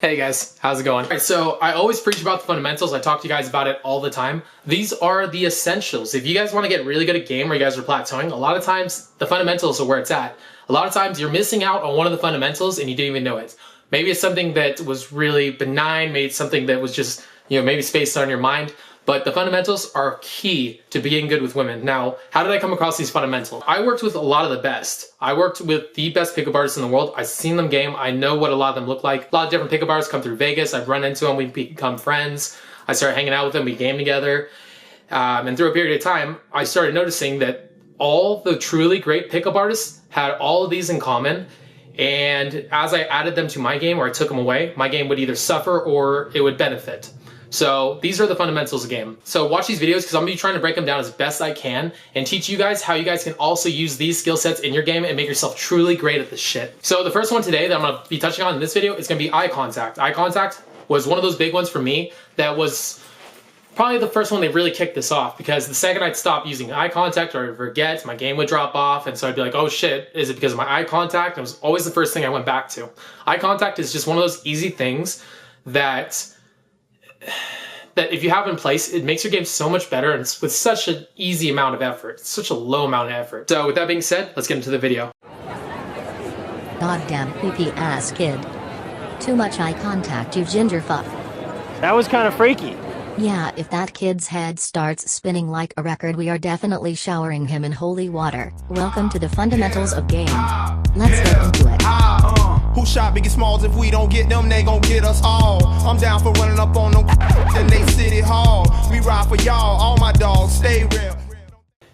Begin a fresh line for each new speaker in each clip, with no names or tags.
Hey guys, how's it going? All right, so I always preach about the fundamentals. I talk to you guys about it all the time. These are the essentials. If you guys want to get really good at game or you guys are plateauing, a lot of times the fundamentals are where it's at. A lot of times you're missing out on one of the fundamentals and you didn't even know it. Maybe it's something that was really benign, maybe it's something that was just, maybe spaced on your mind. But the fundamentals are key to being good with women. Now, how did I come across these fundamentals? I worked with a lot of the best. I worked with the best pickup artists in the world. I've seen them game. I know what a lot of them look like. A lot of different pickup artists come through Vegas. I've run into them. We become friends. I started hanging out with them. We game together. And through a period of time, I started noticing that all the truly great pickup artists had all of these in common. And as I added them to my game or I took them away, my game would either suffer or it would benefit. So these are the fundamentals of the game. So watch these videos because I'm going to be trying to break them down as best I can and teach you guys how you guys can also use these skill sets in your game and make yourself truly great at this shit. So the first one today that I'm going to be touching on in this video is going to be eye contact. Eye contact was one of those big ones for me that was probably the first one that really kicked this off, because the second I'd stop using eye contact or I'd forget, my game would drop off, and so I'd be like, oh shit, is it because of my eye contact? It was always the first thing I went back to. Eye contact is just one of those easy things that if you have in place, it makes your game so much better and with such an easy amount of effort, such a low amount of effort. So with that being said, let's get into the video.
Goddamn creepy ass kid. Too much eye contact, you ginger fuck.
That was kind of freaky.
Yeah, if that kid's head starts spinning like a record, we are definitely showering him in holy water. Welcome to the fundamentals of game. Let's get into it.
Who shot Biggie Smalls? If we don't get them, they gon' get us all. I'm down for running up on them in they city hall. We ride for y'all, all my dogs stay real.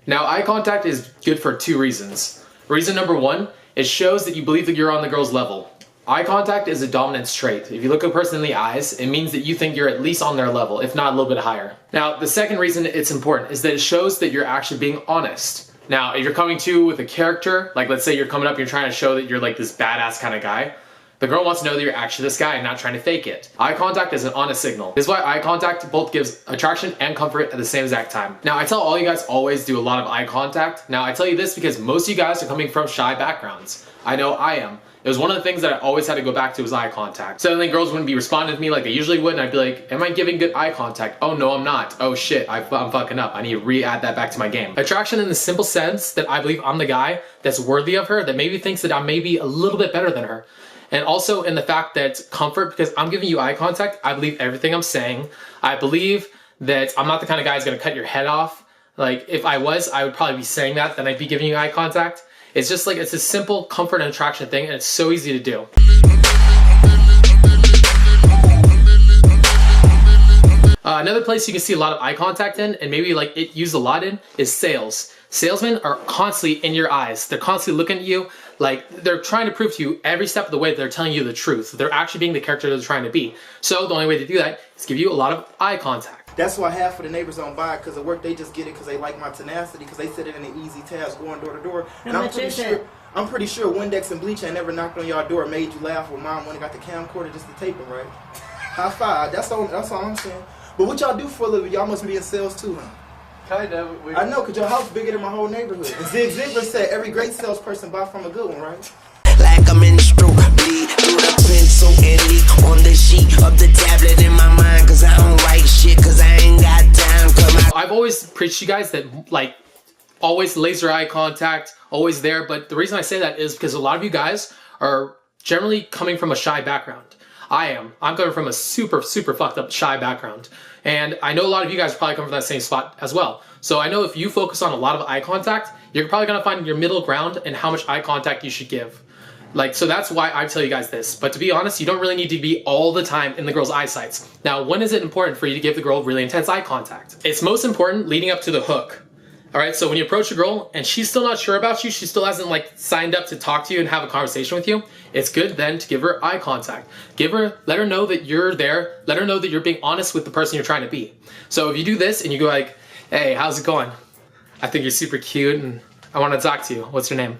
Now, eye contact is good for two reasons. Reason number one, it shows that you believe that you're on the girl's level. Eye contact is a dominance trait. If you look a person in the eyes, it means that you think you're at least on their level, if not a little bit higher. Now, the second reason it's important is that it shows that you're actually being honest. Now, if you're coming to with a character, like let's say you're coming up, you're trying to show that you're like this badass kind of guy, the girl wants to know that you're actually this guy and not trying to fake it. Eye contact is an honest signal. This is why eye contact both gives attraction and comfort at the same exact time. Now, I tell all you guys always do a lot of eye contact. Now, I tell you this because most of you guys are coming from shy backgrounds. I know I am. It was one of the things that I always had to go back to was eye contact. Suddenly girls wouldn't be responding to me like they usually would, and I'd be like, am I giving good eye contact? Oh no, I'm not. Oh shit, I'm fucking up. I need to re-add that back to my game. Attraction in the simple sense that I believe I'm the guy that's worthy of her, that maybe thinks that I'm maybe a little bit better than her. And also in the fact that comfort, because I'm giving you eye contact, I believe everything I'm saying. I believe that I'm not the kind of guy who's gonna cut your head off. Like if I was, I would probably be saying that, then I'd be giving you eye contact. It's just like, it's a simple comfort and attraction thing, and it's so easy to do. Another place you can see a lot of eye contact in, and maybe like it used a lot in, is sales. Salesmen are constantly in your eyes. They're constantly looking at you, like they're trying to prove to you every step of the way that they're telling you the truth. They're actually being the character they're trying to be. So the only way to do that is give you a lot of eye contact.
That's why half of the neighbors don't buy it because of work. They just get it because they like my tenacity, because they sit it in an easy task going door to door. And I'm pretty sure Windex and bleach ain't never knocked on y'all door and made you laugh when mom went and got the camcorder just to tape them, right? High five. That's all I'm saying. But what y'all do for a living? Y'all must be in sales too, huh?
Kind of.
I know, because your house bigger than my whole neighborhood. And Zig Ziglar said every great salesperson buy from a good one, right?
Like a minstrel, bleed through the pencil and leak on the sheet of the tablet in my mind, cause I don't write shit, cause I ain't got time.
I've always preached to you guys that like always laser eye contact, always there, but the reason I say that is because a lot of you guys are generally coming from a shy background. I'm coming from a super fucked up shy background. And I know a lot of you guys are probably coming from that same spot as well. So I know if you focus on a lot of eye contact, you're probably gonna find your middle ground and how much eye contact you should give. Like, so that's why I tell you guys this. But to be honest, you don't really need to be all the time in the girl's eyesights. Now, when is it important for you to give the girl really intense eye contact? It's most important leading up to the hook. All right, so when you approach a girl and she's still not sure about you, she still hasn't like signed up to talk to you and have a conversation with you, it's good then to give her eye contact. Let her know that you're there, let her know that you're being honest with the person you're trying to be. So if you do this and you go like, hey, how's it going? I think you're super cute and I want to talk to you. What's your name?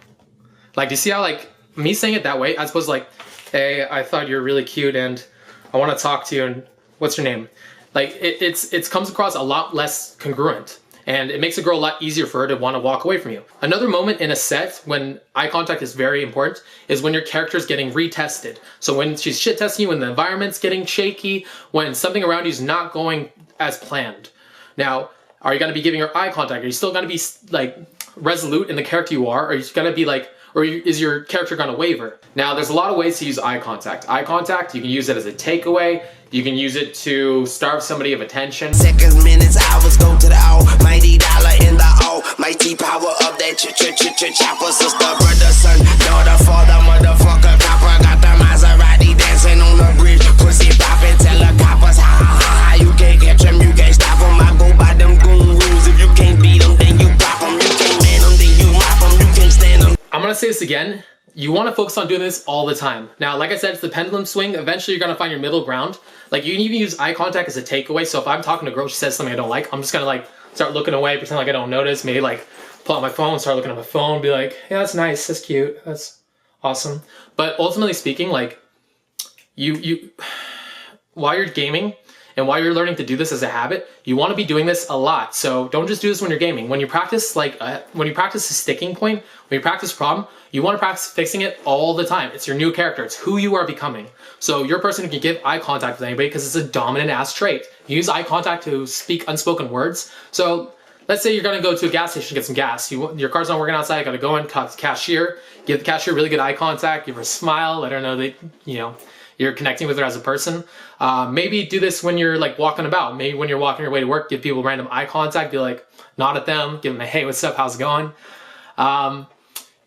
Like, do you see how like, me saying it that way, as opposed to like, hey, I thought you're really cute and I want to talk to you and what's your name? Like, it comes across a lot less congruent. And it makes a girl a lot easier for her to want to walk away from you. Another moment in a set when eye contact is very important is when your character is getting retested. So when she's shit testing you, when the environment's getting shaky, when something around you is not going as planned. Now, are you going to be giving her eye contact? Are you still going to be like resolute in the character you are? Or are you going to be like, or is your character going to waver? Now, there's a lot of ways to use eye contact. Eye contact, you can use it as a takeaway. You can use it to starve somebody of attention.
Seconds, minutes, hours, go to the almighty dollar in the almighty power of that chopper. Sister, brother, son, daughter, father, motherfucker, copper. Got the Maserati dancing on the bridge. Pussy poppin', tell the coppers, ha. You can't catch them, you can't stop them. I go by them goon rules. If you can't beat them, then you pop them. You can't man them, then you mop them. You can't stand them.
I'm gonna say this again. You want to focus on doing this all the time. Now, like I said, it's the pendulum swing. Eventually, you're gonna find your middle ground. Like, you can even use eye contact as a takeaway. So if I'm talking to a girl, she says something I don't like, I'm just gonna like start looking away, pretend like I don't notice. Maybe like pull out my phone, start looking at my phone, be like, yeah, that's nice, that's cute, that's awesome. But ultimately speaking, like you while you're gaming and while you're learning to do this as a habit, you want to be doing this a lot. So don't just do this when you're gaming. When you practice when you practice a sticking point, when you practice problem, you want to practice fixing it all the time. It's your new character. It's who you are becoming. So you're a person who can give eye contact with anybody because it's a dominant ass trait. You use eye contact to speak unspoken words. So let's say you're going to go to a gas station to get some gas. Your car's not working outside. You got to go in, talk to the cashier, give the cashier really good eye contact, give her a smile, let her know that, you know, you're connecting with her as a person. Maybe do this when you're like walking about. Maybe when you're walking your way to work, give people random eye contact, be like, nod at them, give them a, hey, what's up, how's it going?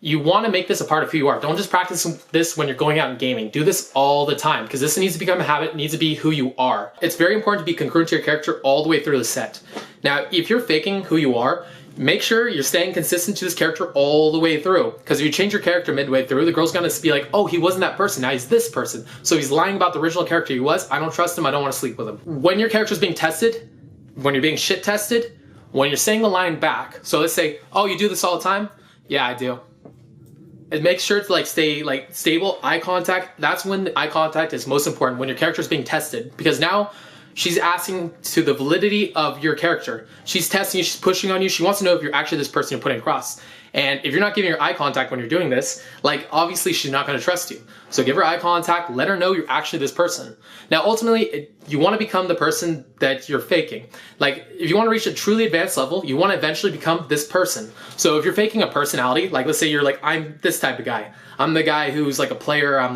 You want to make this a part of who you are. Don't just practice this when you're going out and gaming. Do this all the time because this needs to become a habit. It needs to be who you are. It's very important to be congruent to your character all the way through the set. Now, if you're faking who you are, make sure you're staying consistent to this character all the way through. Because if you change your character midway through, the girl's gonna be like, oh, he wasn't that person, now he's this person. So he's lying about the original character he was. I don't trust him, I don't want to sleep with him. When your character's being tested, when you're being shit tested, when you're saying the line back, so let's say, oh, you do this all the time? Yeah, I do. And make sure to like stay like stable eye contact. That's when the eye contact is most important, when your character is being tested, because now she's asking to the validity of your character. She's testing you, she's pushing on you. She wants to know if you're actually this person you're putting across. And if you're not giving her eye contact when you're doing this, like obviously she's not going to trust you. So give her eye contact, let her know you're actually this person. Now ultimately, you want to become the person that you're faking. Like if you want to reach a truly advanced level, you want to eventually become this person. So if you're faking a personality, like let's say you're like, I'm this type of guy. I'm the guy who's like a player, I'm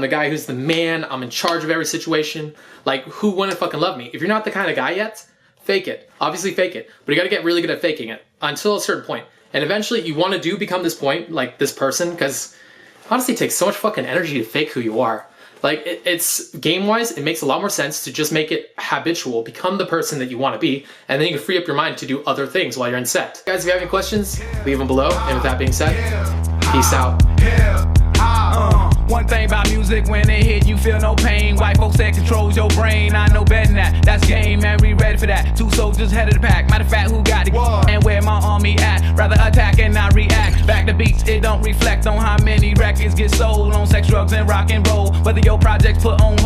the guy who's the man, I'm in charge of every situation. Like, who wouldn't fucking love me? If you're not the kind of guy yet, fake it. Obviously fake it. But you gotta get really good at faking it until a certain point. And eventually you wanna become this point, like this person, because honestly it takes so much fucking energy to fake who you are. Like, it's game-wise, it makes a lot more sense to just make it habitual, become the person that you wanna be, and then you can free up your mind to do other things while you're in set. Guys, if you have any questions, leave them below. And with that being said, peace out.
One thing about music, when it hit, you feel no pain. White folks that controls your brain, I know better than that. That's game, man, we ready for that. 2 soldiers head of the pack, matter of fact, who got it? And where my army at? Rather attack and not react. Back to beats, it don't reflect on how many records get sold on sex, drugs, and rock and roll. Whether your project's put on hold